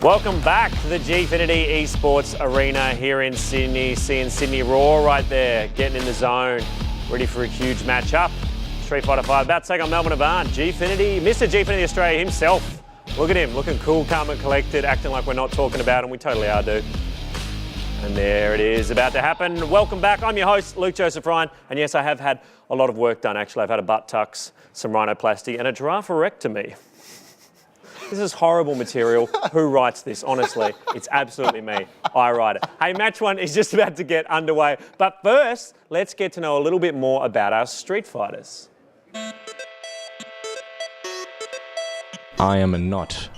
Welcome back to the Gfinity Esports Arena here in Sydney. Seeing Sydney Raw right there, getting in the zone, ready for a huge matchup. Street Fighter 5 about to take on Melbourne Avant. Gfinity, Mr. Gfinity Australia himself. Look at him, looking cool, calm and collected, acting like we're not talking about him. We totally are, dude. And there it is, about to happen. Welcome back. I'm your host, Luke Joseph Ryan. And yes, I have had a lot of work done, actually. I've had a butt tucks, some rhinoplasty, and a giraffe-erectomy. This is horrible material. Who writes this? Honestly, it's absolutely me. I write it. Hey, match one is just about to get underway. But first, let's get to know a little bit more about our Street Fighters. I am not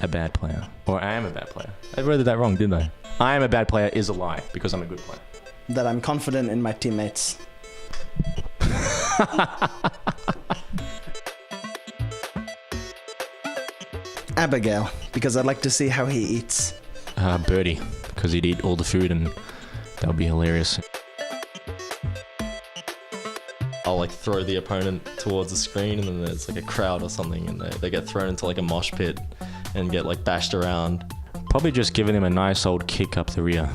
a bad player. Or I am a bad player. I read that wrong, didn't I? I am a bad player is a lie, because I'm a good player. That I'm confident in my teammates. Abigail, because I'd like to see how he eats. Birdie, because he'd eat all the food and that would be hilarious. I'll like throw the opponent towards the screen and then there's like a crowd or something and they get thrown into like a mosh pit and get like bashed around. Probably just giving him a nice old kick up the rear.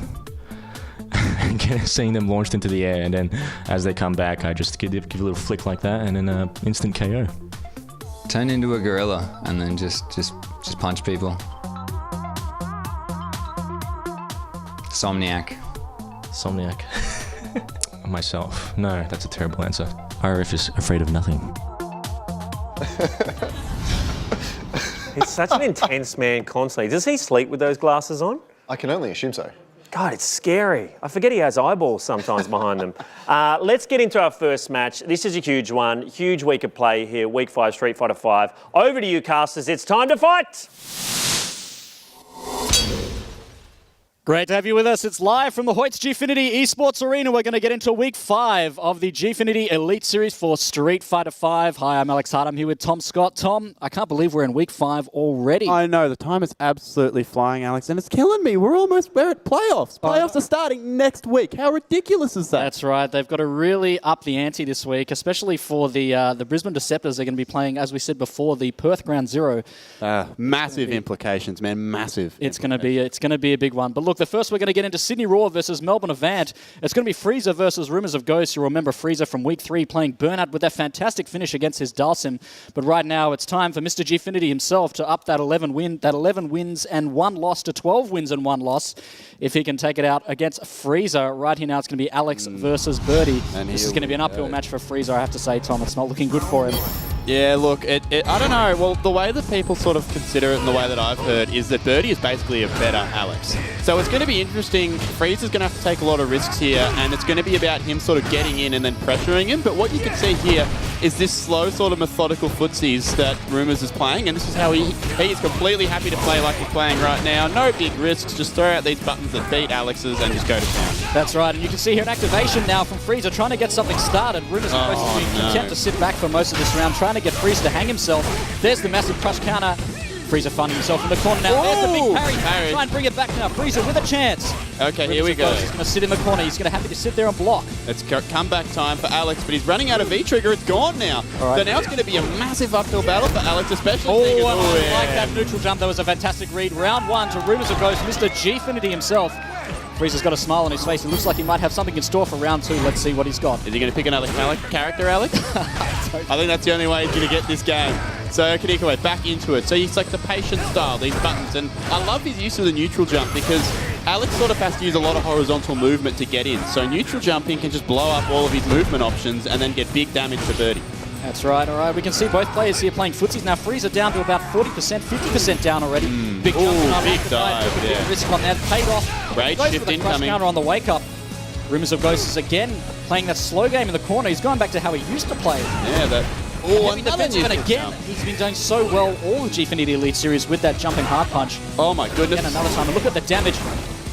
And seeing them launched into the air, and then as they come back I just give a little flick like that and then instant KO. Turn into a gorilla and then just punch people. Somniac. Myself. No, that's a terrible answer. RF is afraid of nothing. He's such an intense man constantly. Does he sleep with those glasses on? I can only assume so. God, it's scary. I forget he has eyeballs sometimes behind them. Let's get into our first match. This is a huge one. Huge week of play here. Week 5, Street Fighter 5. Over to you, casters. It's time to fight! Great to have you with us. It's live from the Hoyt's Gfinity Esports Arena. We're going to get into week 5 of the Gfinity Elite Series for Street Fighter 5. Hi, I'm Alex Hart. I'm here with Tom Scott. Tom, I can't believe we're in week 5 already. I know, the time is absolutely flying, Alex, and it's killing me. We're at playoffs. Playoffs are starting next week. How ridiculous is that? That's right. They've got to really up the ante this week, especially for the Brisbane Deceptors. They're going to be playing, as we said before, the Perth Ground Zero. Massive implications, man. Massive. It's going to be a big one. But look, the first we're going to get into Sydney Raw versus Melbourne Avant. It's going to be Frieza versus Rumours of Ghosts. You'll remember Frieza from week 3 playing Burnout with that fantastic finish against his Dalsim. But right now it's time for Mr. Gfinity himself to up that 11 wins and 1 loss to 12 wins and 1 loss. If he can take it out against Frieza. Right here now it's going to be Alex versus Birdie. This is going to be an uphill match for Frieza, I have to say, Tom. It's not looking good for him. Yeah, look, I don't know. Well, the way that people sort of consider it and the way that I've heard is that Birdie is basically a better Alex. So it's going to be interesting. Friezer's going to have to take a lot of risks here, and it's going to be about him sort of getting in and then pressuring him. But what you can see here is this slow sort of methodical footsies that Rumours is playing, and this is how he is completely happy to play like he's playing right now. No big risks, just throw out these buttons that beat Alex's and just go to town. That's right, and you can see here an activation now from Frieza trying to get something started. Rumours is content to sit back for most of this round, trying to get Frieza to hang himself. There's the massive crush counter. Frieza finding himself in the corner now. There's the big parry. Try and bring it back now. Frieza with a chance. Okay, here we go. He's going to sit in the corner. He's going to have to sit there and block. It's comeback time for Alex, but he's running out of V-trigger. It's gone now. Right. So now it's going to be a massive uphill battle for Alex, especially. I like that neutral jump. That was a fantastic read. Round 1 to Rumours of Ghost, Mr. Gfinity himself. Frieza's got a smile on his face. It looks like he might have something in store for round 2. Let's see what he's got. Is he going to pick another character, Alex? I think that's the only way he's going to get this game. So Kadikoe back into it. So he's like the patient style, these buttons. And I love his use of the neutral jump because Alex sort of has to use a lot of horizontal movement to get in. So neutral jumping can just blow up all of his movement options and then get big damage to Birdie. That's right, all right. We can see both players here playing footsies. Now Frieza down to about 40%, 50% down already. Big jump. Big dive, yeah. Risk on that. Paid off. Rage shift incoming. Counter on the wake up. Rumours of Ghosts is again playing that slow game in the corner. He's going back to how he used to play. Yeah, that... Heavy defensive, and again, he's been doing so well all the Gfinity Elite Series with that jumping hard punch. Oh my goodness. Again, another time. And look at the damage.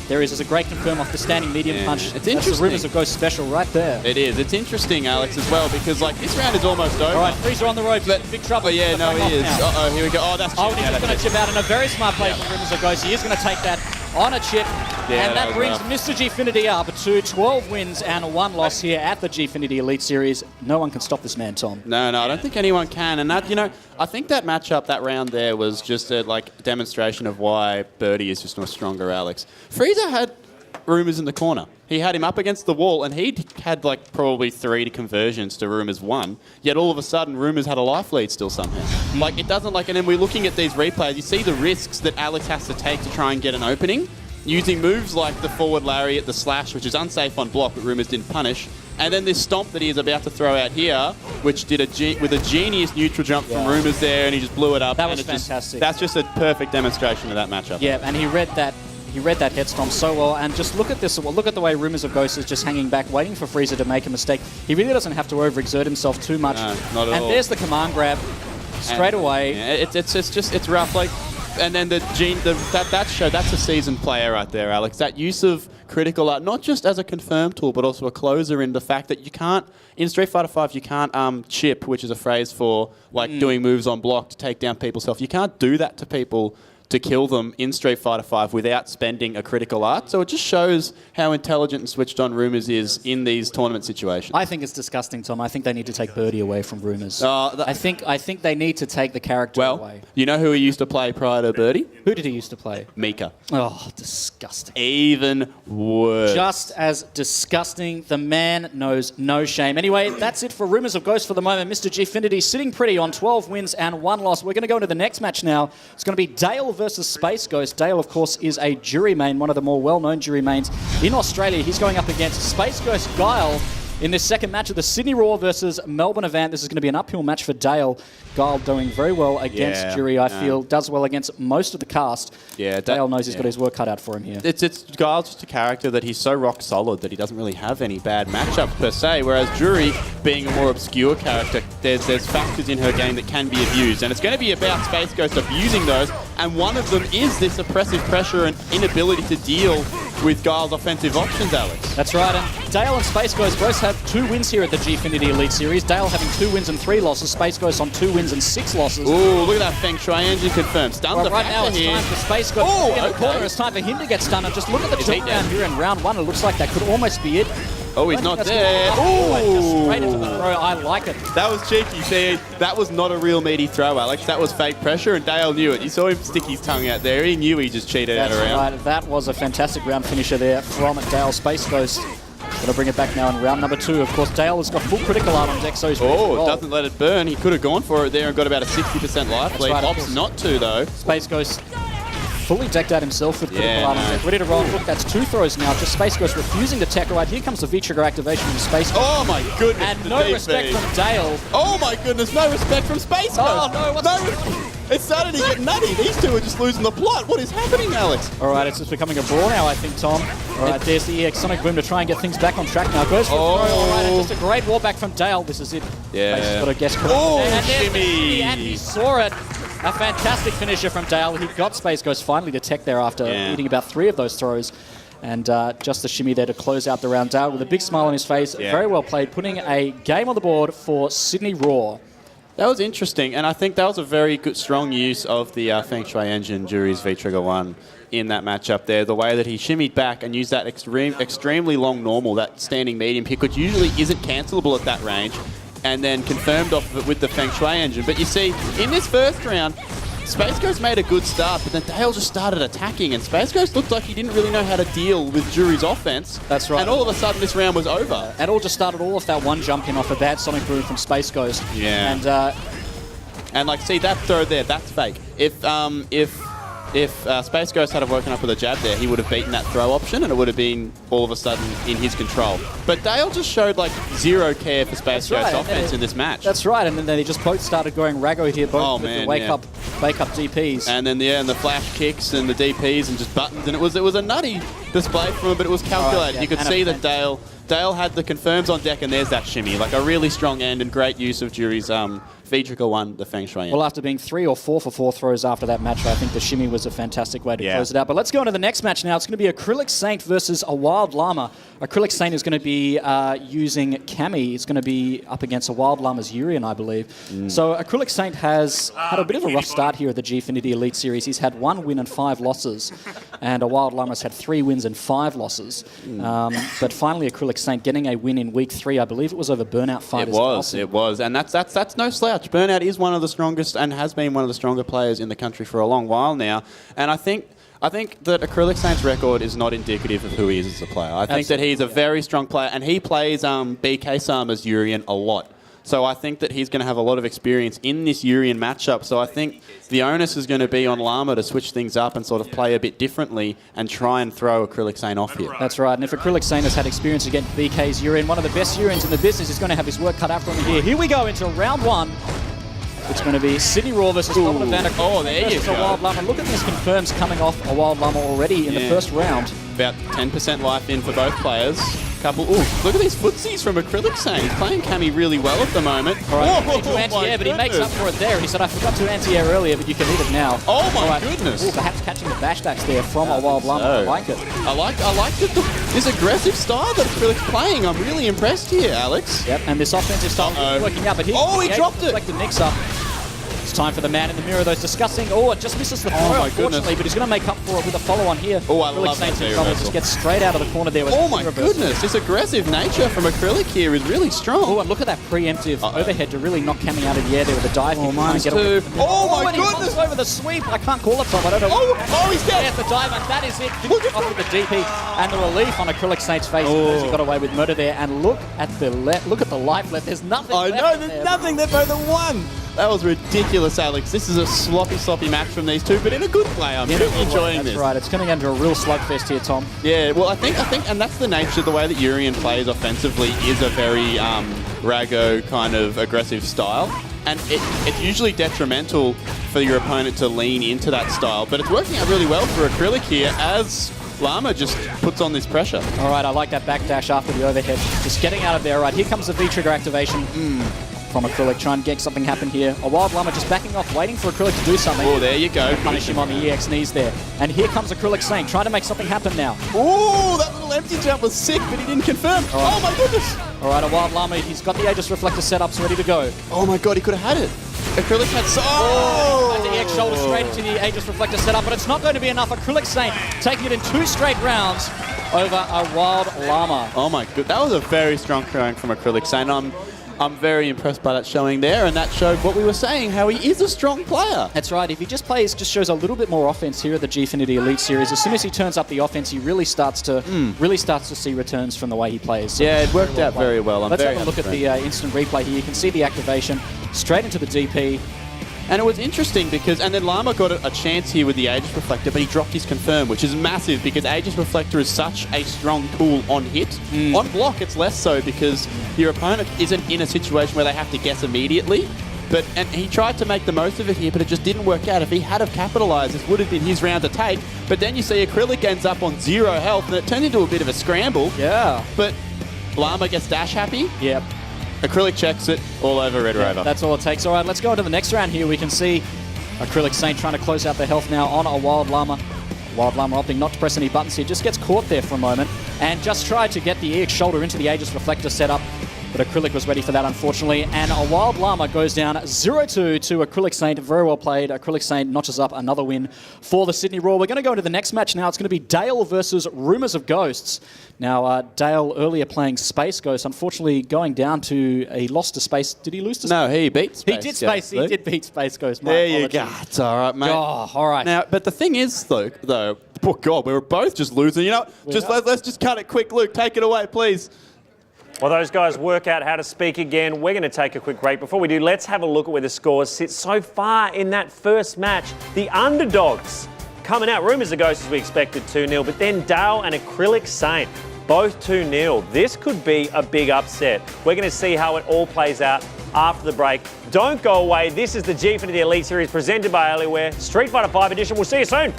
There is a great confirm off the standing medium punch. It's interesting. That's the Rumours of Ghost special right there. It is. It's interesting, Alex, as well, because like this round is almost over. All right, Frieza on the ropes. Big trouble. Oh, yeah, no, he is. Uh-oh, here we go. Oh, that's he's just going to chip out, and a very smart play from Rumours of Ghost. He is going to take that. on a chip. Yeah, and that was brings rough. Mr. Gfinity up to 12 wins and 1 loss here at the Gfinity Elite Series. No one can stop this man, Tom. No, I don't think anyone can. And that, I think that matchup, that round there, was just a demonstration of why Birdie is just a stronger Alex. Frieza had Rumors in the corner. He had him up against the wall, and he'd had probably 3 conversions to Rumors 1. Yet all of a sudden, Rumors had a life lead still somehow. It doesn't and then we're looking at these replays. You see the risks that Alex has to take to try and get an opening, using moves like the forward lariat, the slash, which is unsafe on block, but Rumors didn't punish. And then this stomp that he is about to throw out here, which did with a genius neutral jump from Rumors there, and he just blew it up. That was fantastic. That's just a perfect demonstration of that matchup. Yeah, and he read that head stomp so well. And just look at this. Look at the way Rumors of Ghost is just hanging back, waiting for Frieza to make a mistake. He really doesn't have to overexert himself too much. No, not at all. And there's the command grab straight away. Yeah, it's rough. And then that's a seasoned player right there, Alex. That use of critical art, not just as a confirm tool, but also a closer in the fact that you can't, in Street Fighter V, you can't chip, which is a phrase for doing moves on block to take down people's health. You can't do that to people to kill them in Street Fighter V without spending a critical art. So it just shows how intelligent and switched on Rumors is in these tournament situations. I think it's disgusting, Tom. I think they need to take Birdie away from Rumors. I think they need to take the character away. You know who he used to play prior to Birdie? Who did he used to play? Mika. Oh, disgusting. Even worse. Just as disgusting. The man knows no shame. Anyway, that's it for Rumors of Ghost for the moment. Mr. Gfinity sitting pretty on 12 wins and 1 loss. We're going to go into the next match now. It's going to be Dale versus Space Ghost. Dale, of course, is a jury main, one of the more well-known jury mains in Australia. He's going up against Space Ghost Guile in this second match of the Sydney Raw versus Melbourne event. This is going to be an uphill match for Dale. Guile doing very well against jury, I feel. Does well against most of the cast. Yeah, Dale knows he's got his work cut out for him here. It's Guile's just a character that he's so rock solid that he doesn't really have any bad matchups per se, whereas Jury, being a more obscure character, there's factors in her game that can be abused, and it's going to be about Space Ghost abusing those, and one of them is this oppressive pressure and inability to deal with Guile's offensive options, Alex. That's right, and Dale and Space Ghost both have 2 wins here at the Gfinity Elite Series. Dale having 2 wins and 3 losses, Space Ghost on 2 wins and 6 losses. Ooh, look at that Feng Shui engine confirmed. Stuns Right now it's time for Space Ghost in the corner. It's time for him to get stunned. And just look at the turnaround here in round 1. It looks like that could almost be it. Oh, he's not there. Just straight into the throw. I like it. That was cheeky. See, that was not a real meaty throw, Alex. That was fake pressure, and Dale knew it. You saw him stick his tongue out there. He knew he just cheated out around. Right. That was a fantastic round finisher there from Dale. Space Ghost. Got to bring it back now in round number 2. Of course, Dale has got full critical art on deck, so he's ready to roll. Doesn't let it burn. He could have gone for it there and got about a 60% life lead. Right, Opts not to, though. Space Ghost fully decked out himself with critical art on deck. Ready to roll. Look, that's 2 throws now. Just Space Ghost refusing to tech. Right, here comes the V-trigger activation from Space Ghost. Oh, my goodness. And no respect from Dale. Oh, my goodness. No respect from Space Ghost. Oh, no. What's It's starting to get nutty. These two are just losing the plot. What is happening, Alex? All right, it's just becoming a brawl now, I think, Tom. All right, there's the EX Sonic Boom to try and get things back on track now. Goes for a throw. All right, and just a great wall back from Dale. This is it. Yeah. He's got a guess correct. Oh, and there's the shimmy. and he saw it. A fantastic finisher from Dale. He got Space Ghost finally to tech there after eating about 3 of those throws. And just a shimmy there to close out the round. Dale with a big smile on his face. Yeah. Very well played, putting a game on the board for Sydney Raw. That was interesting, and I think that was a very good, strong use of the Feng Shui engine, Jury's V-Trigger 1, in that matchup there. The way that he shimmied back and used that extremely long normal, that standing medium kick, which usually isn't cancelable at that range, and then confirmed off of it with the Feng Shui engine. But you see, in this first round, Space Ghost made a good start, but then Dale just started attacking, and Space Ghost looked like he didn't really know how to deal with Jury's offense. That's right. And all of a sudden, this round was over. It all just started all off that one jump in off a bad Sonic Boom from Space Ghost. Yeah. And see that throw there, that's fake. If Space Ghost had woken up with a jab there, he would have beaten that throw option, and it would have been all of a sudden in his control. But Dale just showed zero care for Space Ghost's offense in this match. That's right, and then they just both started going raggo here, both with the wake up DPs. And then and the flash kicks and the DPs and just buttons, and it was a nutty display from him, but it was calculated. You could see that Dale had the confirms on deck, and there's that shimmy, a really strong end and great use of Jury's V-Trigger 1, the Feng Shui end. Well, after being 3 or 4 for 4 throws after that match, I think the shimmy was a fantastic way to close it out. But let's go into the next match now. It's going to be Acrylic Saint versus a Wild Llama. Acrylic Saint is going to be using Kami. It's going to be up against a Wild Llama's Urian, I believe. So Acrylic Saint has had a bit of a rough start start here at the Gfinity Elite Series. He's had 1 win and 5 losses, and a Wild Llama's had 3 wins and 5 losses. But finally, Acrylic Saint getting a win in week 3. I believe it was over Burnout Fighters. It was, and that's no slouch. Burnout is one of the strongest and has been one of the stronger players in the country for a long while now, and I think that Acrylic Saint's record is not indicative of who he is as a player. I think that he's a very strong player, and he plays BK Sama's Urian a lot. So I think that he's going to have a lot of experience in this Urian matchup. So I think the onus is going to be on Llama to switch things up and sort of play a bit differently and try and throw Acrylic Saint off here. That's right. And if Acrylic Saint has had experience against BK's Urian, one of the best Urians in the business, is going to have his work cut out for him here. Here we go into round 1. It's going to be Sydney Raw versus Melbourne Van. Oh, there you go. A Wild Llama. Look at these confirms coming off a Wild Llama already in the first round. About 10% life in for both players. Look at these footsies from Acrylic Saint. He's playing Cammy really well at the moment. All right, into anti-air, but he makes up for it there. He said, I forgot to anti-air earlier, but you can hit it now. Oh my goodness. Ooh, perhaps catching the bashbacks there from a Wild Llama. I like it. I like this aggressive style that Acrylic's playing. I'm really impressed here, Alex. Yep, and this offensive style is working out. But he dropped it. Like the mix-up. It's time for the man in the mirror, though, discussing. Oh, it just misses the throw, unfortunately, but he's going to make up for it with a follow-on here. Oh, I love that trouble. Just gets straight out of the corner there. With my goodness. This aggressive nature from Acrylic here is really strong. Oh, and look at that preemptive overhead to really knock Cammy out of the air there with a dive. Oh, minus 2. Oh, my goodness. Over the sweep. I can't call it, Tom. I don't know. Oh, he's dead. There's the dive, and that is it. Off with the DP and the relief on Acrylic Saint's face because he got away with murder there. And look at the life left. There's nothing left. I know, there's nothing. They're both at 1. That was ridiculous, Alex. This is a sloppy match from these two, but in a good way. I'm really enjoying this. That's right. It's going to get into a real slugfest here, Tom. Yeah, well, I think, and that's the nature of the way that Urian plays offensively is a very Rago kind of aggressive style. And it's usually detrimental for your opponent to lean into that style, but it's working out really well for Acrylic here as Llama just puts on this pressure. All right, I like that backdash after the overhead. Just getting out of there. All right, here comes the V-trigger activation. From Acrylic, trying to get something happen here. A Wild Llama just backing off, waiting for Acrylic to do something. Oh, there you go. Punish him on the EX knees there. And here comes Acrylic Saint, trying to make something happen now. Oh, that little empty jump was sick, but he didn't confirm. Oh my goodness. All right, a Wild Llama, he's got the Aegis Reflector set up, so ready to go. Oh my god, he could have had it. Acrylic had the EX shoulder straight into the Aegis Reflector set up, but it's not going to be enough. Acrylic Saint taking it in 2 straight rounds over a Wild Llama. Oh my god, that was a very strong showing from Acrylic Saint. I'm very impressed by that showing there, and that showed what we were saying, how he is a strong player. That's right. If he just shows a little bit more offense here at the Gfinity Elite Series, as soon as he turns up the offense, he really starts to see returns from the way he plays. So yeah, it worked out very well. Let's have a look at the instant replay here. You can see the activation straight into the DP. And it was interesting because, and then Llama got a chance here with the Aegis Reflector, but he dropped his confirm, which is massive because Aegis Reflector is such a strong tool on hit. On block, it's less so because your opponent isn't in a situation where they have to guess immediately. And he tried to make the most of it here, but it just didn't work out. If he had have capitalized, this would have been his round to take. But then you see Acrylic ends up on 0 health, and it turned into a bit of a scramble. Yeah. But Llama gets dash happy. Yep. Acrylic checks it all over Red Rover. That's all it takes. All right, let's go into the next round here. We can see Acrylic Saint trying to close out the health now on a Wild Llama. Wild Llama opting not to press any buttons here. Just gets caught there for a moment and just tried to get the EX shoulder into the Aegis Reflector setup. But Acrylic was ready for that, unfortunately. And a Wild Llama goes down 0-2 to Acrylic Saint. Very well played. Acrylic Saint notches up another win for the Sydney Raw. We're going to go into the next match now. It's going to be Dale versus Rumours of Ghosts. Now, Dale earlier playing Space Ghost, unfortunately going down to... He lost to Space... Did he lose to Space? No, he beat Space He did Space. He did beat Space Ghost. There you go. It's all right, mate. Oh, all right. Now, but the thing is, though, oh God, we were both just losing. You know, let's just cut it quick. Luke, take it away, please. While those guys work out how to speak again, we're going to take a quick break. Before we do, let's have a look at where the scores sit so far in that first match. The underdogs coming out. Rumours of Ghosts, as we expected, 2-0. But then Dale and Acrylic Saint, both 2-0. This could be a big upset. We're going to see how it all plays out after the break. Don't go away. This is the Gfinity Elite Series presented by Alienware. Street Fighter 5 edition. We'll see you soon.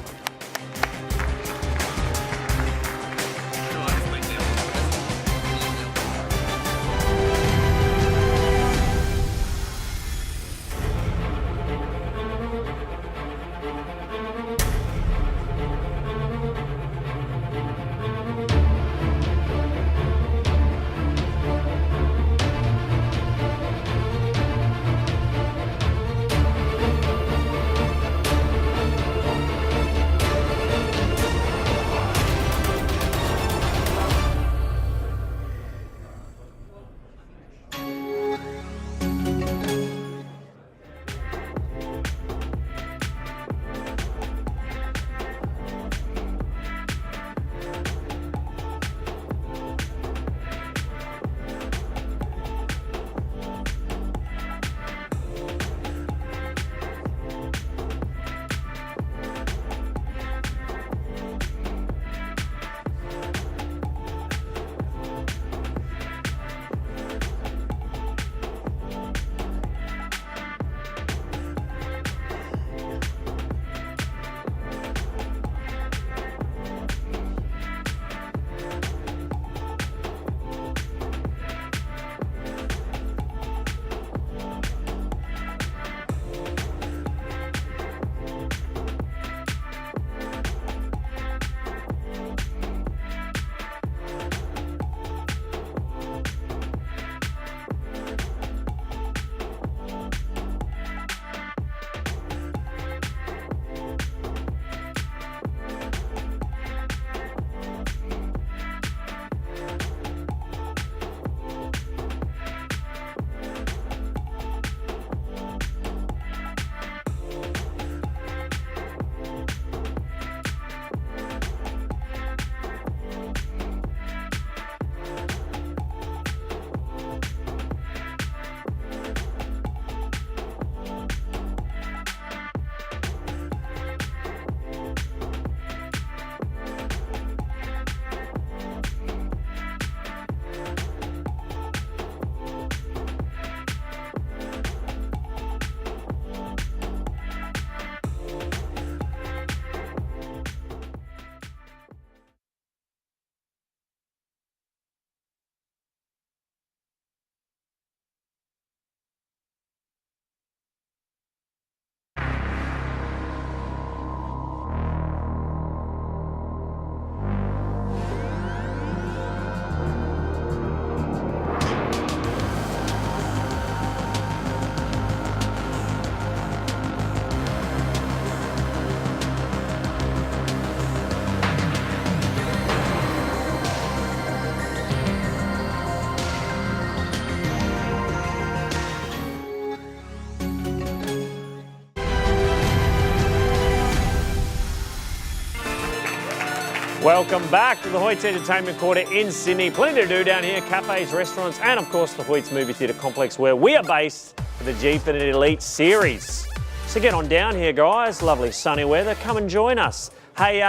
Welcome back to the Hoyts Entertainment Quarter in Sydney. Plenty to do down here, cafes, restaurants, and of course the Hoyts Movie Theatre Complex where we are based for the Gfinity Elite Series. So get on down here, guys. Lovely sunny weather. Come and join us. Hey,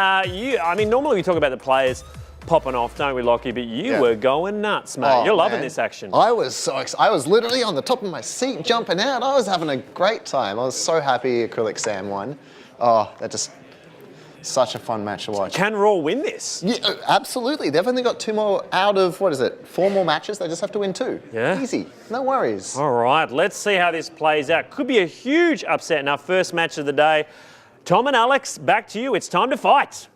normally we talk about the players popping off, don't we, Lockie? But you were going nuts, mate. You're loving this action. I was so excited. I was literally on the top of my seat jumping out. I was having a great time. I was so happy Acrylic Sam won. Oh, that just... such a fun match to watch. Can Raw win this? Yeah, absolutely. They've only got 2 more out of, 4 more matches. They just have to win 2. Yeah. Easy. No worries. All right, let's see how this plays out. Could be a huge upset in our first match of the day. Tom and Alex, back to you. It's time to fight.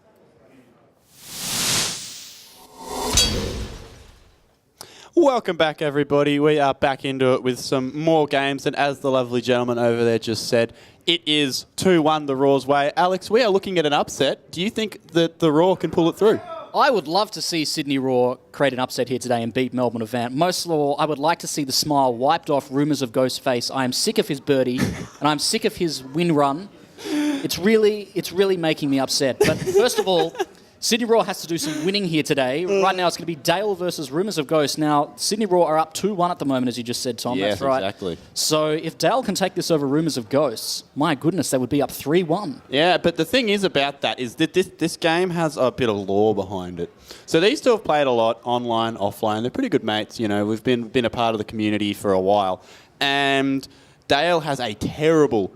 Welcome back, everybody. We are back into it with some more games, and as the lovely gentleman over there just said, it is 2-1 the Raw's way. Alex, we are looking at an upset. Do you think that the Raw can pull it through? I would love to see Sydney Raw create an upset here today and beat Melbourne Avant. Most of all, I would like to see the smile wiped off rumours of Ghostface. I am sick of his birdie, and I'm sick of his win run. It's really making me upset. But first of all, Sydney Raw has to do some winning here today. Right now, it's going to be Dale versus Rumours of Ghosts. Now, Sydney Raw are up 2-1 at the moment, as you just said, Tom. Yes, that's right. Exactly. So if Dale can take this over Rumours of Ghosts, my goodness, they would be up 3-1. Yeah, but the thing is about that is that this game has a bit of lore behind it. So these two have played a lot, online, offline. They're pretty good mates. You know, we've been a part of the community for a while. And Dale has a terrible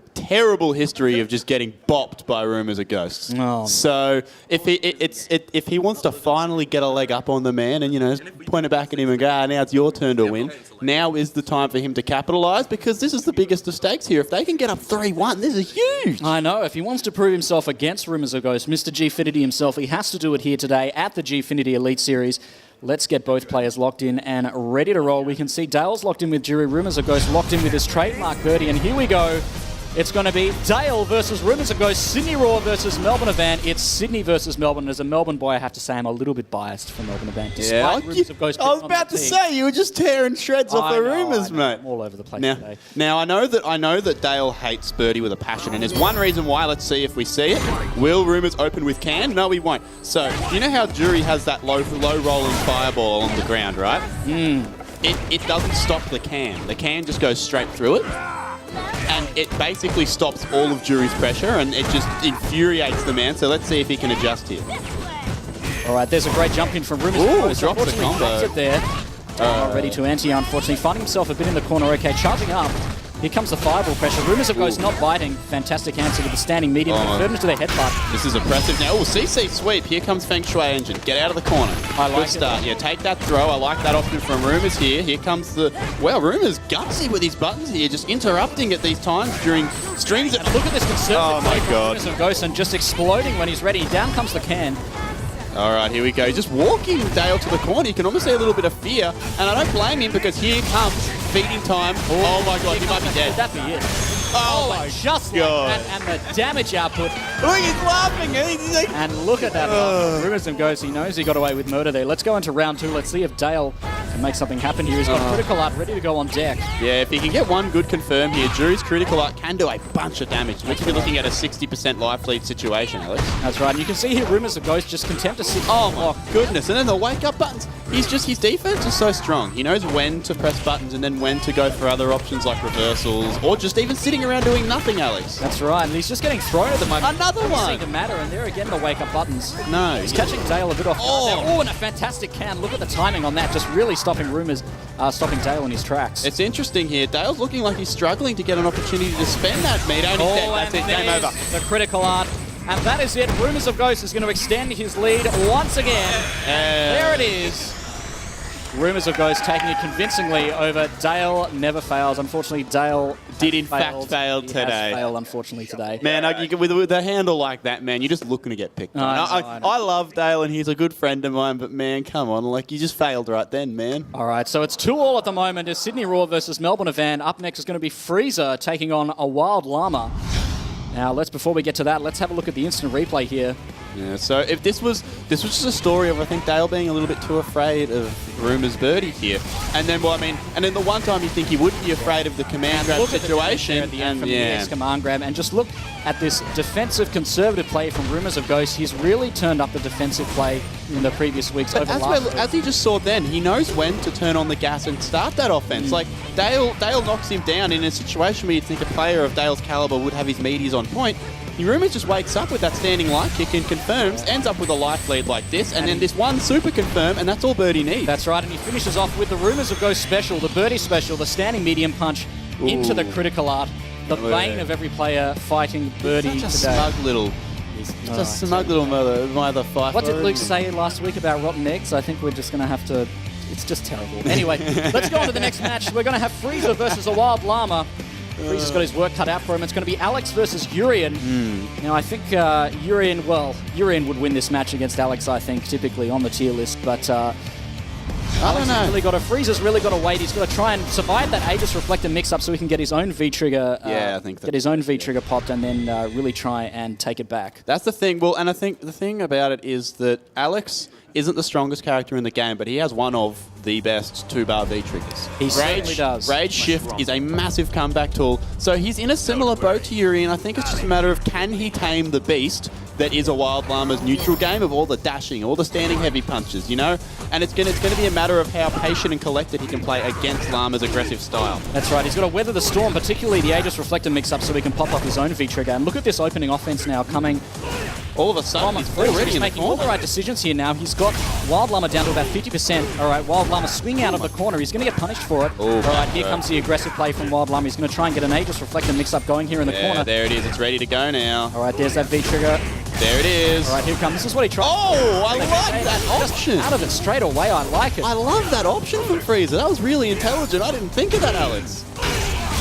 history of just getting bopped by Rumours of Ghosts. Oh. So if he wants to finally get a leg up on the man and, point it back at him and go, now it's your turn to win, now is the time for him to capitalise, because this is the biggest of stakes here. If they can get up 3-1, this is huge. I know. If he wants to prove himself against Rumours of Ghosts, Mr. Gfinity himself, he has to do it here today at the Gfinity Elite Series. Let's get both players locked in and ready to roll. We can see Dale's locked in with Jury, Rumours of Ghosts locked in with his trademark birdie, and here we go. It's going to be Dale versus Rumours of Ghosts, Sydney Raw versus Melbourne Avant. It's Sydney versus Melbourne. As a Melbourne boy, I have to say I'm a little bit biased for Melbourne Avant. Rumours of Ghosts I was about to say, you were just tearing shreds off the Rumours, mate. I'm all over the place today. Now I know that Dale hates birdie with a passion, and there's one reason why. Let's see if we see it. Will Rumours open with can? No, he won't. So, you know how Jury has that low rolling fireball on the ground, right? It doesn't stop the can. The can just goes straight through it. And it basically stops all of Jury's pressure, and it just infuriates the man. So let's see if he can adjust here. All right, there's a great jump in from Rumours of Ghosts. Drops the combo. Drops it there. Not ready to anti, unfortunately. Finding himself a bit in the corner. Okay, charging up. Here comes the fireball pressure. Rumours of Ghosts not biting. Fantastic answer with the standing medium. Converted into the headbutt. This is impressive. Now, CC sweep. Here comes Feng Shui Engine. Get out of the corner. I like Good start. it. Yeah, take that throw. I like that option from Rumours here. Here comes Rumours gutsy with his buttons here, just interrupting at these times during strings. And look at this conservative play from God. Rumours of Ghosts and just exploding when he's ready. Down comes the can. All right, here we go. Just walking Dale to the corner. You can almost see a little bit of fear, and I don't blame him, because here comes feeding time. Oh my God, he might be dead. Could that be it? Oh my just God. like that, and the damage output. Look, he's laughing. He's like, And look at that. Rumours of Ghosts, he knows he got away with murder there. Let's go into round 2. Let's see if Dale can make something happen here. He's got Critical Art ready to go on deck. yeah, if he can get one good confirm here, Jury's Critical Art can do a bunch of damage. We're looking at a 60% life lead situation, Alex. That's right. And you can see here Rumours of Ghosts just content to sit. Oh my goodness. And then the wake up buttons. His defense is so strong. He knows when to press buttons and then when to go for other options like reversals, or just even sitting around doing nothing, Alex. That's right. And he's just getting thrown at the moment. Another Doesn't one. seem to matter. And there again, the wake up buttons. No. He's catching Dale a bit off guard there. Oh, and a fantastic can. Look at the timing on that. Just really stopping stopping Dale in his tracks. It's interesting here. Dale's looking like he's struggling to get an opportunity to spend that meat. Only that's it. Game over. The Critical Art. And that is it. Rumours of Ghosts is going to extend his lead once again. There it is. Rumours of Ghosts taking it convincingly over Dale. Never fails. Unfortunately, Dale Did in fact fail He today. has failed, unfortunately, today. Man, with a handle like that, man, you're just looking to get picked on. I know. I love Dale, and he's a good friend of mine, but man, come on, like, you just failed right then, man. All right, so it's 2-2 at the moment. It's Sydney Raw versus Melbourne Avant. Up next is going to be Freezer taking on a Wild Llama. Now, before we get to that, let's have a look at the instant replay here. Yeah, so if this was just a story of, I think, Dale being a little bit too afraid of Rumour's birdie here. And then, and then the one time you think he wouldn't be afraid of the command grab situation. At the end from the EX command grab. And just look at this defensive conservative play from Rumours of Ghost. He's really turned up the defensive play in the previous weeks. But as he just saw then, he knows when to turn on the gas and start that offense. Like, Dale knocks him down in a situation where you'd think a player of Dale's caliber would have his meaties on point. Rumours just wakes up with that standing light kick and confirms, ends up with a life lead like this, and then this one super confirm, and that's all Birdie needs. That's right, and he finishes off with the Rumours of Ghost special, the Birdie special, the standing medium punch into the critical art. The bane of every player fighting Birdie today. Smug little... Just a smug little motherfucker. What did Luke say last week about rotten eggs? I think we're just going to have to... It's just terrible. Anyway, let's go on to the next match. We're going to have Freezer versus a Wild Llama. Freezer's got his work cut out for him. It's going to be Alex versus Urian. Now, I think Urian would win this match against Alex, I think, typically on the tier list. But Freezer's really got to wait. He's got to try and survive that Aegis Reflector mix-up so he can get his own V-Trigger V-Trigger popped and then really try and take it back. That's the thing. Well, and I think the thing about it is that Alex isn't the strongest character in the game, but he has one of the best 2-bar V-Triggers. He certainly does. Rage Shift is a massive comeback tool. So he's in a similar boat to Yuri, and I think it's just a matter of can he tame the beast that is a Wild Llama's neutral game of all the dashing, all the standing heavy punches, you know? And it's going to be a matter of how patient and collected he can play against Llama's aggressive style. That's right. He's got to weather the storm, particularly the Aegis Reflector mix-up so he can pop up his own V-Trigger. And look at this opening offense now coming. All of a sudden, he's already making all the right decisions here now. He's got Wild Llama down to about 50%. All right, Wild Llama swing out of the corner. He's going to get punished for it. All right, here comes the aggressive play from Wild Llama. He's going to try and get an Aegis Reflector mix-up going here in the corner. There it is. It's ready to go now. All right, there's that V-Trigger. There it is. All right, here comes. This is what he tried. Oh, I like that option. Out of it straight away. I like it. I love that option from Freezer. That was really intelligent. I didn't think of that, Alex.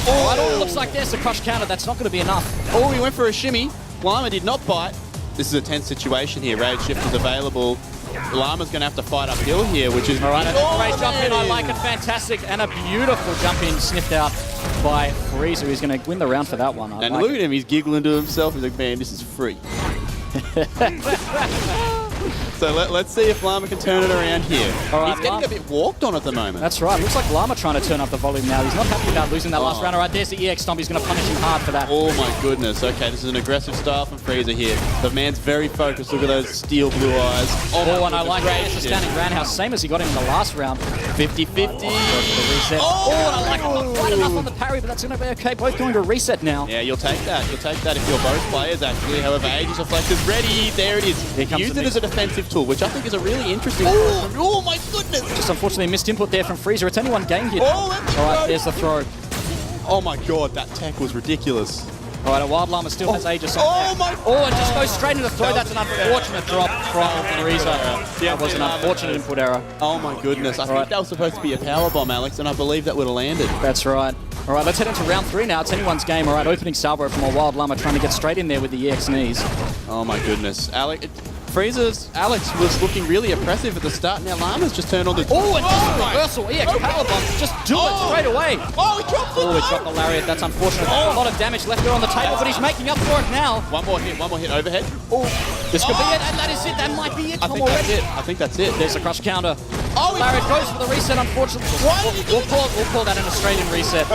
Oh, it looks like there's a crush counter. That's not going to be enough. Oh, he went for a shimmy. Llama did not bite. This is a tense situation here. Rage Shift is available. Llama's going to have to fight uphill here, which is... All right, a great jump in. I like it. Fantastic. And a beautiful jump in sniffed out by Freezer. He's going to win the round for that one. And look at him. He's giggling to himself. He's like, man, this is free. So let's see if Llama can turn it around here. Right, he's getting a bit walked on at the moment. That's right. Looks like Llama trying to turn up the volume now. He's not happy about losing that last round. All right, there's the EX stomp. He's going to punish him hard for that. Oh my goodness. Okay, this is an aggressive style from Freezer here. The man's very focused. Look at those steel blue eyes. Oh, and I like it. It's a standing roundhouse, same as he got him in the last round. 50-50. Oh, and I like it. Not quite enough on the parry, but that's going to be okay. Both going to reset now. Yeah, you'll take that. You'll take that if you're both players, actually. However, Aegis Reflector's ready. There it is. Use it as a defensive tool, which I think is a really interesting... Oh my goodness! Just unfortunately missed input there from Freezer. It's only one game here. All right, there's the throw. Oh my god, that tech was ridiculous. All right, a Wild Llama still has Aegis on and just goes straight into the throw. That's an unfortunate drop from Freezer. That was an unfortunate input error. Oh my goodness. I think that was supposed to be a power bomb, Alex, and I believe that would have landed. That's right. All right, let's head into round 3 now. It's anyone's game. All right, opening salvo from a Wild Llama trying to get straight in there with the EX knees. Oh my goodness. Freezer's Alex was looking really oppressive at the start. Now Llama's just turned on the... Oh, and just a reversal. EX power bomb. Just do it straight away. Oh, he dropped it. Oh, he dropped the lariat. That's unfortunate. A lot of damage left there on the table, but he's making up for it now. One more hit overhead. Oh, this could be it, and that is it. That might be it. I think that's it. There's a crush counter. Oh, lariat goes for the reset, unfortunately. We'll call that an Australian reset.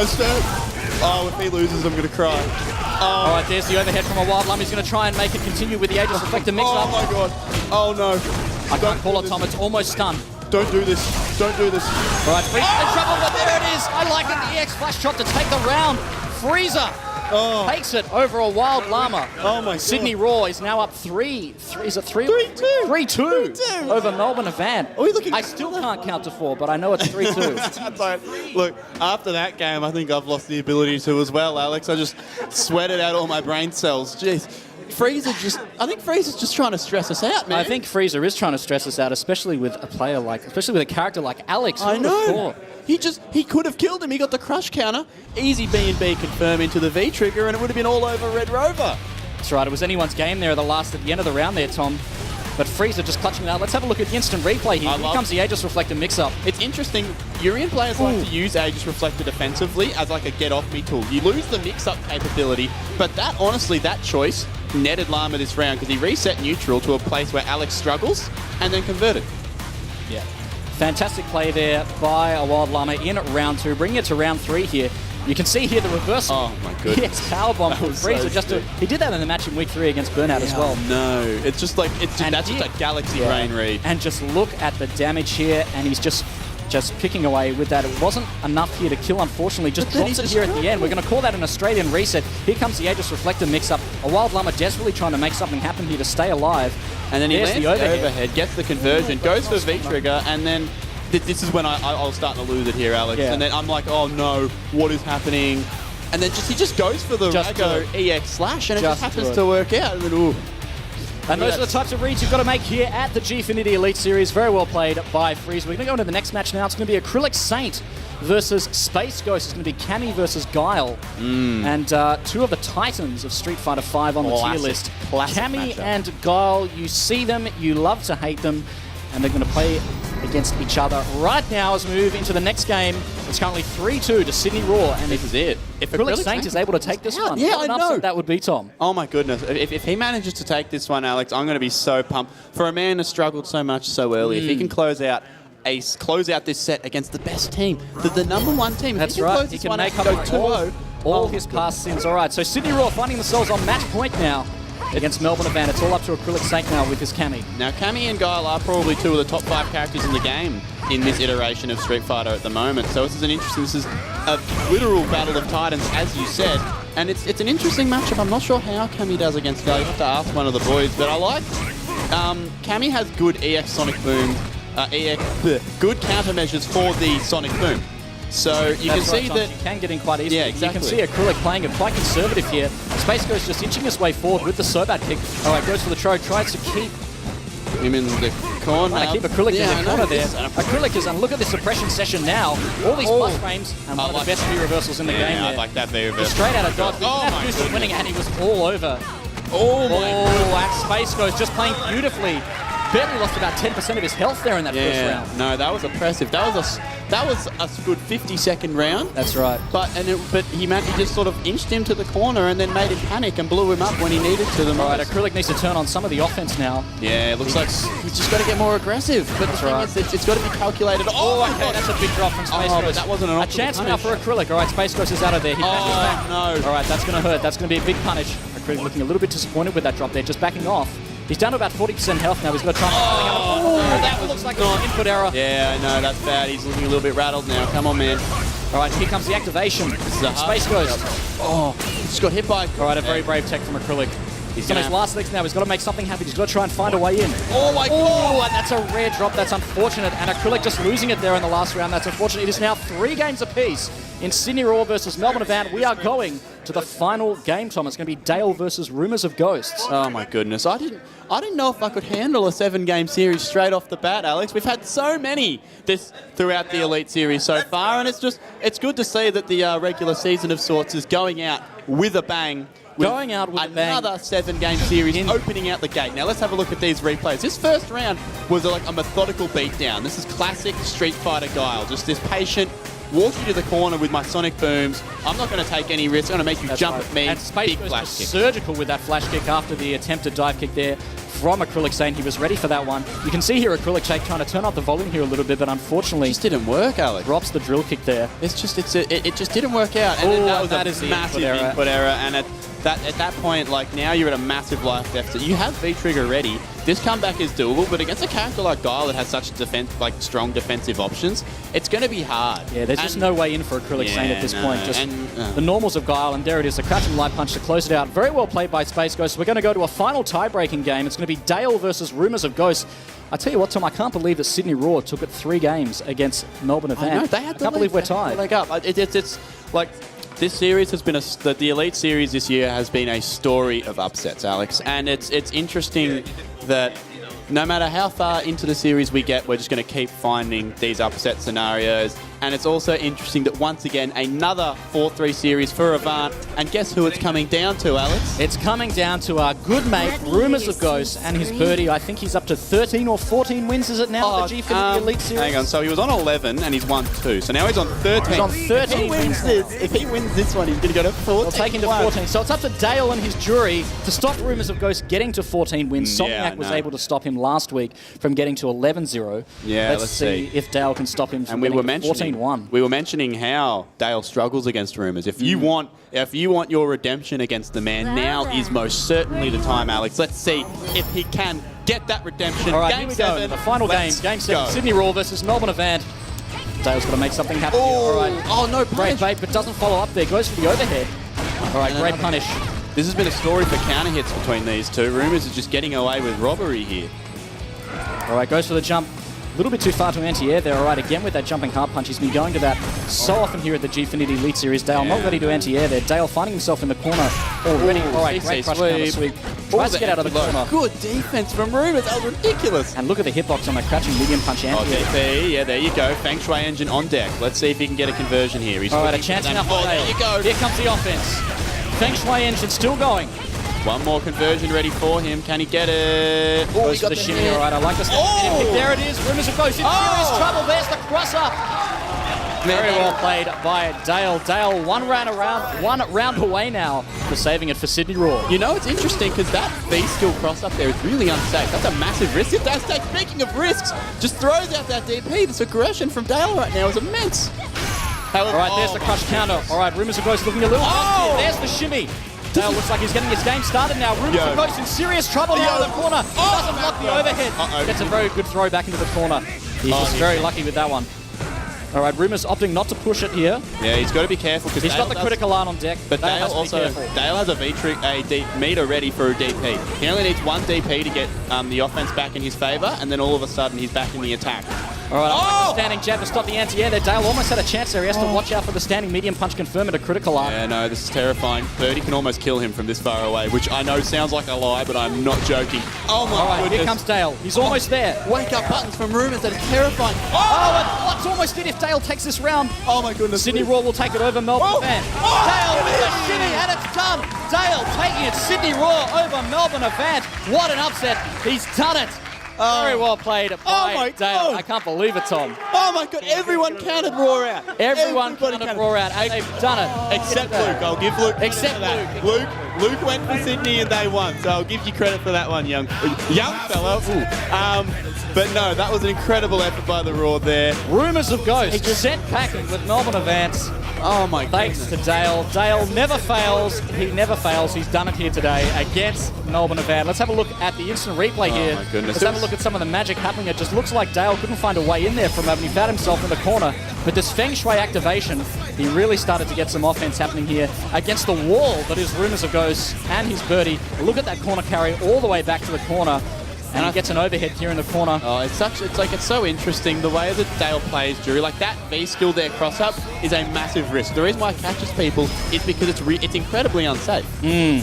Oh, if he loses, I'm going to cry. All right, there's the overhead from a Wild Llama. He's going to try and make it continue with the Aegis Reflector mix-up. Oh my god. Oh no. I can't call it, Tom. It's almost stunned. Don't do this. Don't do this. All right, Freezer in trouble, but there it is. I like it. The EX flash shot to take the round. Freezer takes it over a Wild Llama. Oh my god. Sydney Raw is now up 3. Is it 3? 3-2 over Melbourne Avant. I still can't count to 4, but I know it's 3-2. Look, after that game, I think I've lost the ability to as well, Alex. I just sweated out all my brain cells. Jeez. I think Freezer's just trying to stress us out, man. I think Freezer is trying to stress us out, especially with a character like Alex. I know. He could have killed him. He got the crush counter. Easy B&B confirm into the V-Trigger, and it would have been all over Red Rover. That's right. It was anyone's game there at the end of the round there, Tom. But Frieza just clutching it out. Let's have a look at the instant replay here. Here comes the Aegis Reflector mix-up. It's interesting. Urian players like to use Aegis Reflector defensively as like a get-off-me tool. You lose the mix-up capability, but that, honestly, that choice netted Llama this round because he reset neutral to a place where Alex struggles and then converted. Yeah. Fantastic play there by a Wild Llama in round 2, bringing it to round 3 here. You can see here the reversal. Oh my goodness. Yes, powerbomb from Frieza. He did that in the match in week 3 against Burnout as well. No, it's just like, that's just a galaxy brain read. And just look at the damage here, and he's just picking away with that. It wasn't enough here to kill, unfortunately. Just drops it here at the end. We're going to call that an Australian reset. Here comes the Aegis Reflector mix-up. A Wild Llama desperately trying to make something happen here to stay alive. And then he lands the overhead, gets the conversion, goes for V-trigger, and then this is when I was starting to lose it here, Alex. Yeah. And then I'm like, oh no, what is happening? And then he just goes for the Rago EX slash, and it just happens to work out. And then, ooh. And those are the types of reads you've got to make here at the Gfinity Elite Series. Very well played by Freeze. We're going to go into the next match now. It's going to be Acrylic Saint versus Space Ghost. It's going to be Cammy versus Guile. And two of the titans of Street Fighter V on the tier list. Cammy and Guile, you see them, you love to hate them, and they're going to play against each other right now as we move into the next game. It's currently 3-2 to Sydney Raw, and this is it. If Acrylic Saint is able to take this one, yeah, what an I know. upset that would be, Tom. Oh my goodness. If he manages to take this one, Alex, I'm going to be so pumped. For a man who struggled so much so early, if he can close out this set against the best team, the number 1 team. That's right. He can make up all his past sins. All right, so Sydney Raw finding themselves on match point now against Melbourne Event. It's all up to Acrylic Saint now with his Cammy. Now, Cammy and Guile are probably 2 of the top 5 characters in the game in this iteration of Street Fighter at the moment. So this is a literal battle of titans, as you said. And it's an interesting matchup. I'm not sure how Cammy does against Guile. You have to ask one of the boys. But I like Cammy has good EX Sonic Boom, good countermeasures for the Sonic Boom. So you can see that you can get in quite easily. Yeah, exactly. You can see Acrylic playing it quite conservative here. Space Ghost just inching his way forward with the Sobat kick. All right, goes for the throw, tries to keep him in the corner. Trying to keep Acrylic in the corner there. Acrylic is on. Look at this suppression session now. All these plus frames and one of the best V reversals in the game. I like that V reversal. Straight out of dodge. That boost is winning, and he was all over. Oh my! Space Ghost just playing beautifully. Barely lost about 10% of his health there in that first round. No, that was impressive. That was a good 50-second round. That's right. But he just sort of inched him to the corner and then made him panic and blew him up when he needed to. All right, Acrylic needs to turn on some of the offense now. Yeah, it looks like he's just got to get more aggressive. But the thing is, it's got to be calculated. Oh, okay, that's a big drop from Space Ghost. But that wasn't an a chance now for Acrylic. All right, Space Ghost is out of there. He passes back. No. All right, that's going to hurt. That's going to be a big punish. Acrylic looking a little bit disappointed with that drop there, just backing off. He's down to about 40% health now. He's got to try and that looks like an input error. Yeah, I know, that's bad. He's looking a little bit rattled now. Come on, man. All right, here comes the activation. This is a Space Ghost. Oh, he just got hit by... All right, a very brave tech from Acrylic. He's on his last legs now. He's got to make something happen. He's got to try and find a way in. Oh, my God. And that's a rare drop. That's unfortunate. And Acrylic just losing it there in the last round. That's unfortunate. It is now 3 games apiece in Sydney Raw versus Melbourne Event. We are going to the final game, Tom. It's going to be Dale versus Rumours of Ghosts. Oh, my goodness. I didn't know if I could handle a 7-game series straight off the bat, Alex. We've had so many throughout the Elite Series so far, and it's good to see that the regular season of sorts is going out with a bang. Going out with another 7-game series opening out the gate. Now let's have a look at these replays. This first round was like a methodical beatdown. This is classic Street Fighter Guile. Just this patient, walk you to the corner with my Sonic Booms. I'm not going to take any risks. I'm going to make you jump at me. And Space was surgical with that flash kick after the attempted dive kick there from Acrylic Saint. He was ready for that one. You can see here Acrylic Saint trying to turn up the volume here a little bit, but unfortunately... It just didn't work, Alex. Drops the drill kick there. It just didn't work out. And that was a massive input error. And at that point, like, now you're at a massive life deficit. You have V-Trigger ready. This comeback is doable, but against a character like Guile that has such strong defensive options, it's going to be hard. Yeah, there's just no way in for Acrylic Saint at this point. Just the normals of Guile, and there it is, the crouching light punch to close it out. Very well played by Space Ghost. We're going to go to a final tie-breaking game. It's going to be Dale versus Rumours of Ghosts. I tell you what, Tom, I can't believe that Sydney Raw took it 3 games against Melbourne Event. I can't believe we're tied. It's like... This series has been the Elite Series this year has been a story of upsets, Alex. And it's interesting that no matter how far into the series we get, we're just going to keep finding these upset scenarios. And it's also interesting that once again, another 4-3 series for Avant. And guess who it's coming down to, Alex? It's coming down to our good mate, Rumours of Ghost, and his birdie. I think he's up to 13 or 14 wins, is it now, the Gfinity Elite Series? Hang on, so he was on 11 and he's won 2. So now he's on 13. He's on 13 wins. If he wins this one, he's going to go to 14. We'll take him to 14. So it's up to Dale and his jury to stop Rumours of Ghost getting to 14 wins. Somniac was able to stop him last week from getting to 11-0. Yeah, let's see if Dale can stop him from and getting to 14-1. We were mentioning how Dale struggles against Rumours. If you want your redemption against the man, now is most certainly the time, Alex. Let's see if he can get that redemption. All right, Game here we 7. go. The final game, Game 7, go. Sydney Raw versus Melbourne Avant. Dale's got to make something happen here. All right. Oh, no Great punish. bait, but doesn't follow up there. Goes for the overhead. All right, great punish. This has been a story for counter hits between these two. Rumours is just getting away with robbery here. All right, goes for the jump. A little bit too far to anti-air there. All right, again with that jumping hard punch. He's been going to that so often here at the Gfinity Elite Series. Dale not ready to anti-air there. Dale finding himself in the corner already. All right, great crush counter sweep. Tries to get out of the corner. Good defense from Rumours. That was ridiculous. And look at the hitbox on that crouching medium punch anti-air. DP, yeah, there you go. Feng Shui engine on deck. Let's see if he can get a conversion here. He's All right, a looking chance for that. now for Dale. There you go. Here comes the offense. Feng Shui engine still going. One more conversion ready for him. Can he get it? Oh, Goes for the shimmy. All right, I like this. There it is. Rumours of Ghost in serious trouble. There's the crosser. Very well played by Dale. Dale, one round away now for saving it for Sydney Raw. You know, it's interesting because that V-skill cross up there is really unsafe. That's a massive risk. If Dale's speaking of risks, just throws out that DP. This aggression from Dale right now is immense. All right, there's the crush counter. All right, Rumours of Ghost looking a little rusty. There's the shimmy. Dale looks like he's getting his game started now. Rumours of Ghost in serious trouble now in the corner. Doesn't block the overhead. Gets a very good throw back into the corner. He's just very lucky with that one. All right, Rumours opting not to push it here. Yeah, he's got to be careful because he's got the critical art on deck. But Dale has a meter ready for a DP. He only needs one DP to get the offense back in his favour, and then all of a sudden he's back in the attack. All right, like the standing jab to stop the anti-air there. Dale almost had a chance there. He has to watch out for the standing medium punch, confirm it a critical art. Yeah, no, this is terrifying. Birdie can almost kill him from this far away, which I know sounds like a lie, but I'm not joking. Oh my goodness. Here comes Dale. He's almost there. Wake up buttons from Rumours that are terrifying. And what's almost it if Dale takes this round. Oh my goodness. Sydney Raw will take it over Melbourne Avant. Dale with the shimmy, and it's done. Dale taking it, Sydney Raw over Melbourne Avant. What an upset. He's done it. Very well played by Dale. I can't believe it, Tom. Oh my God, everyone counted Raw out. Everyone counted Raw out, and they've done it. Except Luke. I'll give Luke Except Luke. Luke went for Sydney and they won, so I'll give you credit for that one, young fella. But no, that was an incredible effort by the Raw there. Rumours of Ghost set packing with Melbourne Avant. Oh my goodness. Thanks to Dale. Dale never fails. He never fails. He's done it here today against Melbourne Avant. Let's have a look at the instant replay here. My goodness. Let's have a look at some of the magic happening. It just looks like Dale couldn't find a way in there for a moment. He found himself in the corner. But this Feng Shui activation, he really started to get some offense happening here against the wall that is Rumours of Ghost and his birdie. Look at that corner carry all the way back to the corner. And he gets an overhead here in the corner. Oh, it's so interesting the way that Dale plays Jury. Like that V skill there cross up is a massive risk. The reason why it catches people is because it's incredibly unsafe.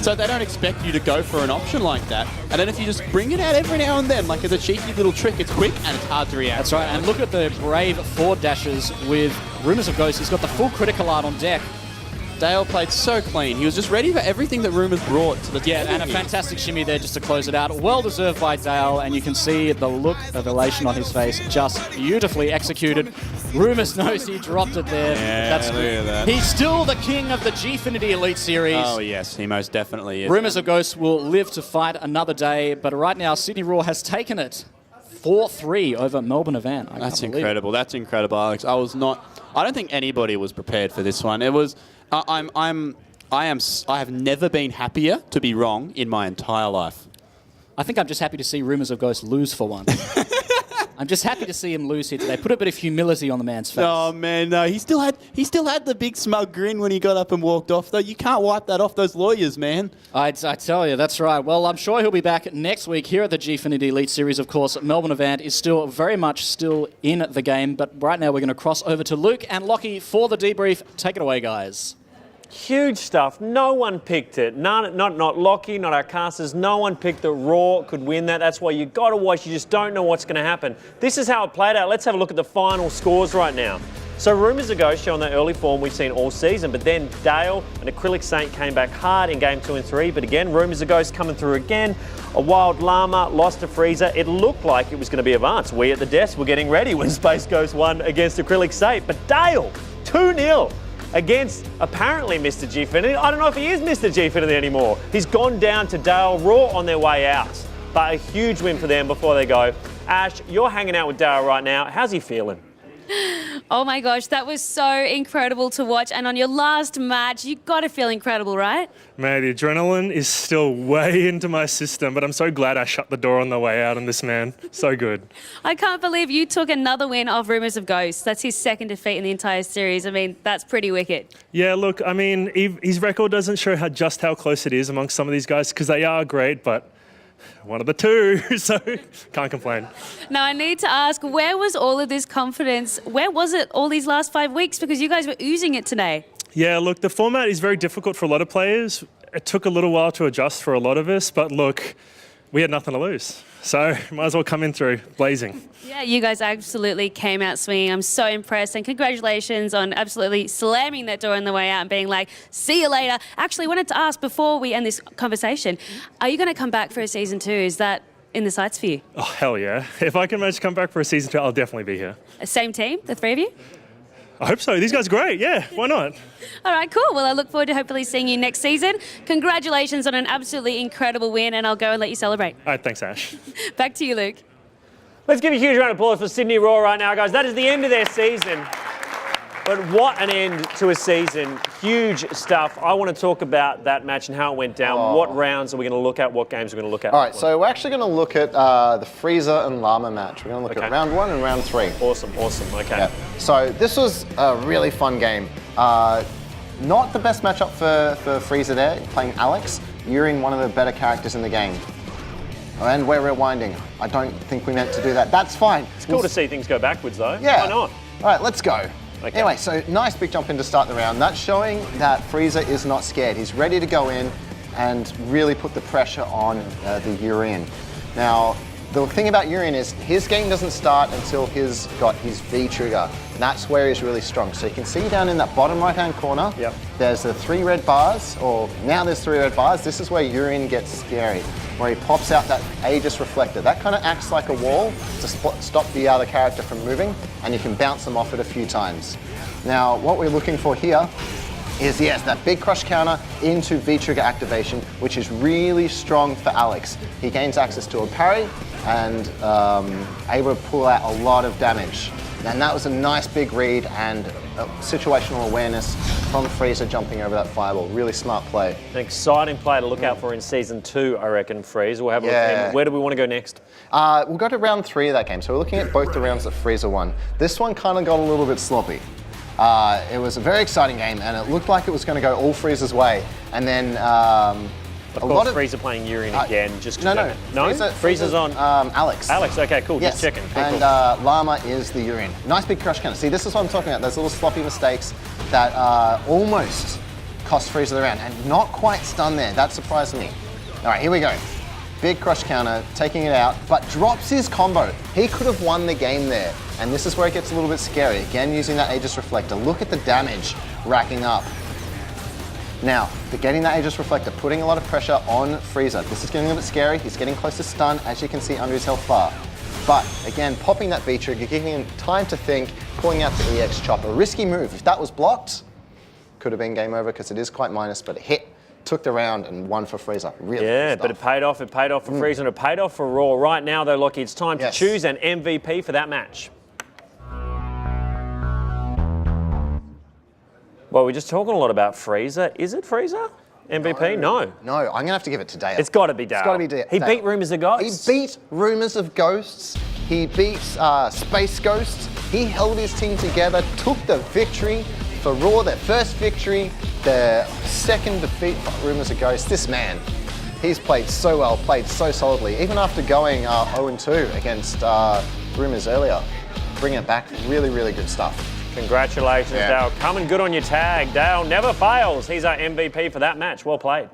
So they don't expect you to go for an option like that. And then if you just bring it out every now and then, like as a cheeky little trick, it's quick and it's hard to react. That's right. And look at the brave forward dashes with Rumours of Ghost. He's got the full critical art on deck. Dale played so clean. He was just ready for everything that Rumours brought to the table. Yeah, and a fantastic shimmy there just to close it out. Well deserved by Dale, and you can see the look of elation on his face. Just beautifully executed. Rumours knows he dropped it there. Yeah, That's look at that. He's still the king of the Gfinity Elite Series. Oh yes, he most definitely is. Rumours of Ghost will live to fight another day, but right now Sydney Raw has taken it 4-3 over Melbourne Avant. That's incredible. That's incredible, Alex. I don't think anybody was prepared for this one. It was. I have never been happier to be wrong in my entire life. I think I'm just happy to see Rumours of Ghost lose for one. I'm just happy to see him lose here today. Put a bit of humility on the man's face. Oh man, no, he still had the big smug grin when he got up and walked off. Though you can't wipe that off those lawyers, man. I tell you, that's right. Well, I'm sure he'll be back next week here at the Gfinity Elite Series. Of course, Melbourne Avant is still very much still in the game, but right now we're going to cross over to Luke and Lockie for the debrief. Take it away, guys. Huge stuff. No one picked it. Not Lockie, not our casters. No one picked that Raw could win that. That's why you got to watch. You just don't know what's going to happen. This is how it played out. Let's have a look at the final scores right now. So rumours of Ghost showing the early form we've seen all season, but then Dale and Acrylic Saint came back hard in game 2 and 3, but again, rumours of Ghost coming through again. A Wild Llama lost to Freezer. It looked like it was going to be advanced. We at the desk were getting ready when Space Ghost won against Acrylic Saint, but Dale, 2-0. Against apparently Mr. Gfinity. I don't know if he is Mr. Gfinity anymore. He's gone down to Dale Raw on their way out. But a huge win for them before they go. Ash, you're hanging out with Dale right now. How's he feeling? Oh my gosh, that was so incredible to watch. And on your last match, you got to feel incredible, right? Man, the adrenaline is still way into my system, but I'm so glad I shut the door on the way out on this man. So good. I can't believe you took another win off Rumours of Ghosts. That's his second defeat in the entire series. I mean, that's pretty wicked. Yeah, look, I mean, his record doesn't show just how close it is amongst some of these guys because they are great, but one of the two, so can't complain. Now, I need to ask, where was all of this confidence? Where was it all these last 5 weeks? Because you guys were oozing it today. Yeah, look, the format is very difficult for a lot of players. It took a little while to adjust for a lot of us, but look, we had nothing to lose. So might as well come in through blazing. Yeah, you guys absolutely came out swinging. I'm so impressed, and congratulations on absolutely slamming that door on the way out and being like, see you later. Actually, I wanted to ask before we end this conversation, are you going to come back for a season 2? Is that in the sights for you? Oh, hell yeah. If I can manage to come back for a season 2, I'll definitely be here. Same team, the three of you? I hope so. These guys are great. Yeah, why not? All right, cool. Well, I look forward to hopefully seeing you next season. Congratulations on an absolutely incredible win, and I'll go and let you celebrate. All right, thanks, Ash. Back to you, Luke. Let's give a huge round of applause for Sydney Raw right now, guys. That is the end of their season. But what an end to a season. Huge stuff. I want to talk about that match and how it went down. What rounds are we going to look at? What games are we going to look at? All right, so we're actually going to look at the Freezer and Llama match. We're going to look at round 1 and round 3. Awesome. Okay. Yeah. So this was a really fun game. Not the best matchup for Freezer there, playing Alex. Urine, one of the better characters in the game. And we're rewinding. I don't think we meant to do that. That's fine. It's cool to see things go backwards, though. Yeah. Why not? All right, let's go. Okay. Anyway, so nice big jump in to start the round. That's showing that Freezer is not scared. He's ready to go in and really put the pressure on the Urine. Now, the thing about Urine is his game doesn't start until he's got his V trigger. And that's where he's really strong. So you can see down in that bottom right-hand corner, there's the 3 red bars, or now there's 3 red bars. This is where Urine gets scary, where he pops out that Aegis reflector. That kind of acts like a wall to stop the other character from moving, and you can bounce them off it a few times. Now, what we're looking for here is, yes, that big crush counter into V-trigger activation, which is really strong for Alex. He gains access to a parry and able to pull out a lot of damage. And that was a nice big read and situational awareness from Freezer jumping over that fireball. Really smart play. An exciting player to look out for in Season 2, I reckon, Freeze. We'll have a look at him. Where do we want to go next? We'll go to round 3 of that game. So we're looking at both the rounds that Freezer won. This one kind of got a little bit sloppy. It was a very exciting game, and it looked like it was going to go all Freezer's way. And then Of course, Freezer playing Urine again. Just no. Freezer's on Alex. Alex. Okay, cool. Yes. Just checking. Cool, and Llama is the Urine. Nice big crush counter. See, this is what I'm talking about. Those little sloppy mistakes that almost cost Freezer the round, and not quite stun there. That surprised me. All right, here we go. Big crush counter, taking it out, but drops his combo. He could have won the game there, and this is where it gets a little bit scary. Again, using that Aegis Reflector. Look at the damage racking up. Now, they're getting that Aegis Reflector, putting a lot of pressure on Freezer. This is getting a bit scary. He's getting close to stun, as you can see under his health bar. But again, popping that B trigger, giving him time to think, pulling out the EX chop. A risky move. If that was blocked, could have been game over because it is quite minus, but it hit, took the round and won for Freezer. Really good but it paid off. It paid off for Freezer and it paid off for Raw. Right now, though, Lockie, it's time to choose an MVP for that match. Well, we're just talking a lot about Freezer. Is it Freezer? MVP? No. No, I'm going to have to give it to Dale. It's got to be Dale. It's got to be Dale. He beat Rumours of Ghosts. He beat Rumours of Ghosts. He beat Space Ghosts. He held his team together, took the victory for Raw, their first victory, their second defeat for Rumours of Ghosts. This man, he's played so well, played so solidly, even after going 0-2 against Rumours earlier. Bringing it back, really, really good stuff. Congratulations, Dale. Coming good on your tag. Dale never fails. He's our MVP for that match. Well played.